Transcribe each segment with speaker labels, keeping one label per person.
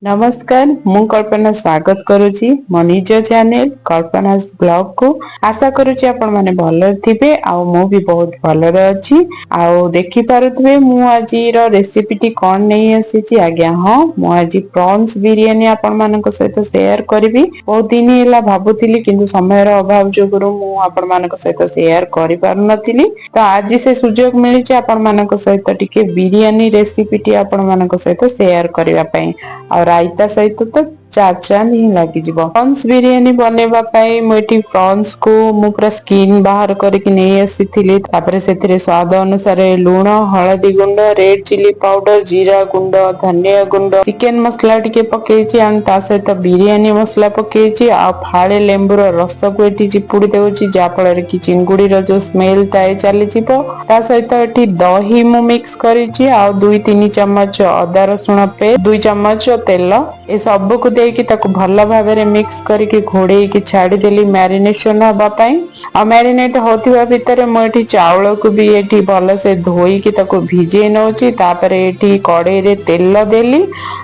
Speaker 1: नमस्कार मु कल्पना स्वागत करुच्ची मो निज चैनल कल्पना ब्लॉग को आशा करुच्ची आपण माने भलो थिबे आ मु भी बहुत भलो अछि आ देखि पारुथबे मु आजि रो रेसिपी टी कोन नै आसीची आज्ञा हां मु आजि प्रॉन्स बिरयानी आपण मानक सहित शेयर करबी बहुत दिन हैला भाबुतिली किंतु समय रो अभाव जोगुरु मु आपण मानक सहित शेयर करि पारु नथिली तो आज से सुजोग मिलिची आपण मानक सहित टिके बिरयानी रेसिपी टी आपण मानक सहित शेयर करिवा पई और रायता सहित तो चाचा नहीं लगी प्रॉन्स बिरयानी बनेबा पई मोटी प्रॉन्स को मु पूरा स्किन बाहर करके नहीं आसीथिली तापरे सेथिरे स्वाद अनुसार लूण हळदी गुंड रेड चिली पाउडर जीरा गुंड धनिया गुंड चिकन मसला टिके पकेची एंड ता सहित बिरयानी मसला पकेची आ फाळे लेंबुर रस को एठी चिपुडी देउची जा फଳରେ कि चिंगुडी रो जो स्मेल ताए चली जिवो ता सहित एठी दही मु मिक्स करिची आ 2-3 चम्मच अदा रसुण पे 2 चम्मच तेल ए सब को देकी ताको भल्ला भाबरे मिक्स करके घोड़े की छाड़ी देली मैरिनेशन हबा पई आ मैरिनेट होथिबा भितरे म एठी चावल को भी एठी भल से धोई की ताको भिजे नउची तापरे एठी कड़ाई रे तेल देली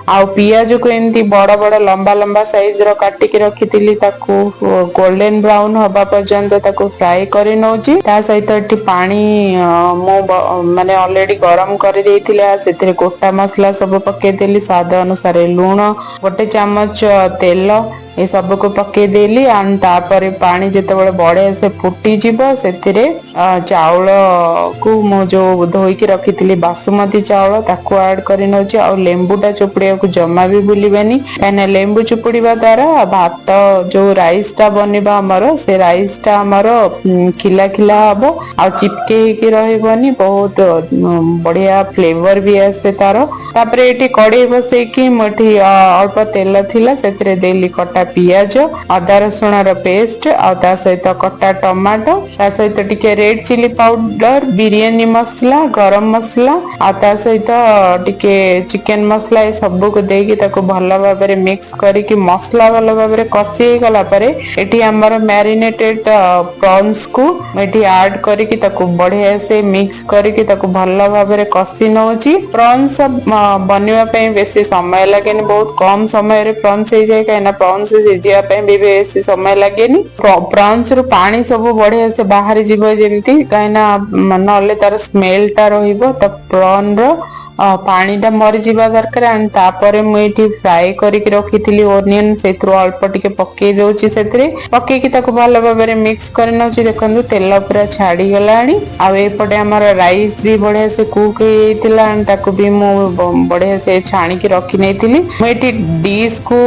Speaker 1: आ पियाज को एंती बड़ बड़ लंबा लंबा साइज रो काटी के रखितिली ताको गोल्डन ब्राउन हबा पर्यंत ताको फ्राई करे नउची ता सहित एठी पानी मो माने ऑलरेडी गरम कर देथिले आ सेथिरे गोटा मसला सब पके देली स्वाद अनुसार लूण गोटे चम्मच तेल ए सब को पके देली एंड तापरे पानी जते बळे बडे से फुटी जिवो सेथिरे चावल को मो जो धोई के रखितिली बासमती चावल ताको ऐड करि नउची आ लेंबुटा चुपुड़िया को जम्मा भी भूलिबेनी काना लेंबु चुपुड़ीबा द्वारा भात जो राइस टा बनिबा हमरो से राइस टा हमरो खिला खिला हबो आ चिपके के रहबनी बहुत बढ़िया फ्लेवर भी आसे तारो तापरे एठी कड़ाई बसे की मठी अल्प तेल थिला सेथिरे देली कटा पियाज अदा रसुण रो पेस्ट आ ता सहित कटा टमाटो ता सहित टिके रेड चिली पाउडर बिरयानी मसला गरम मसला आ ता सहित टिके चिकन मसला ए सब को देकी ताको भल्ला भाबरे मिक्स करके मसला भल्ला भाबरे कसी गला परे एठी हमर मैरिनेटेड प्रॉन्स को एठी ऐड करके ताको बढ़िया से मिक्स करके ताको भल्ला भाबरे कसी नउची प्रॉन्स बनिवा पे बेसी समय लागेनी बहुत कम समय रे प्रॉन्स हे जाय काना प्रॉन्स सिजिया पे भी बेसी समय लागेनी प्रॉन्स रो पानी सब बढ़िया से बाहर जीव जेमती काना नले तार स्मेल टा रहिबो त प्रॉन रो पानी टा मरि जीवा दरकार एंड तापरे मु एठी फ्राई करके रखितिली ओनियन सेथरो अल्प टिके पके देउची सेथरे पके की ताको भलो भाबरे मिक्स कर नउची देखंदु तेल पूरा छाडी गलाणी आ एपटे हमर राइस भी बढ़िया से कुक हेतिला एंड ताको भी मु बढ़िया से छाणी के रखि नेतिली मु एठी डिश को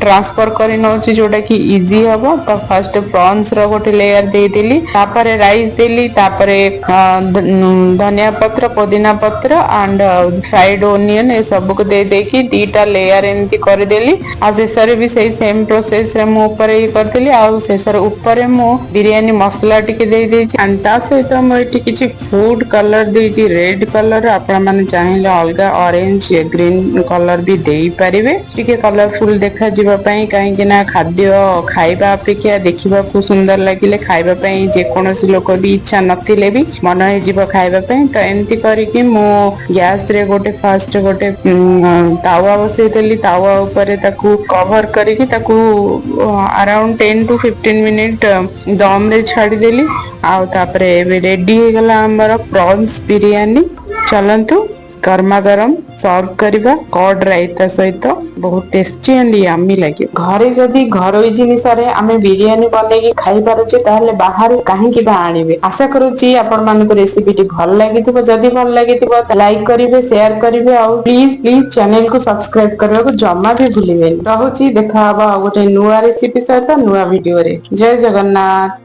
Speaker 1: ट्रांसफर करि नउची जोटा कि इजी हबो त फर्स्ट प्रॉन्स रो गोटे लेयर दे देली तापरे राइस देली तापरे धनिया पत्र पुदीना पत्र एंड फ्राइड ओनियन ए सब को दे देकी दीटा लेयर एमती कर देली आ शेषरे भी सही सेम प्रोसेस रे मु ऊपर ही करथिली आ शेषरे ऊपर मु बिरयानी मसला टिके दे देची एंड ता सहित मु एठी किछि फूड कलर देची रेड कलर आपण माने चाहिले अलगा ऑरेंज ग्रीन कलर भी देई परिबे टिके कलरफुल देखा जिबा पई काहे कि ना खाद्य खाइबा अपेक्षा देखिबा को सुंदर लागिले खाइबा पई जे कोनोसी लोक भी इच्छा नथिले भी मन हे जिबा खाइबा पई तो एमती करिकि मु गैस रे गोटे फास्ट गोटे तावा बसई देली तावा ऊपर ताकू कवर करके ताकू अराउंड 10 to 15 मिनिट दम रे छाड़ी देली आ तापरे रेडी हे गला हमर प्रॉन्स बिरयानी चलंतु गर्मा गरम सर्व करिबा कॉर्ड रायता सहित बहुत टेस्टी एंड यम्मी लागे घरे जदी घरोई जिनिस रे आमे बिरयानी बने के खाई पारुचे ताहले बाहर काहे कि बा आनिबे आशा करूची आपण मानको रेसिपी टी भल लागिथिबो जदी भल लागिथिबो त लाइक करिवे शेयर करिवे और प्लीज चैनल को सब्सक्राइब करबा को जम्मा भी भूलिबेनी रहूची देखा हबा गोटे नुवा रेसिपी सहित नुवा वीडियो रे जय जगन्नाथ।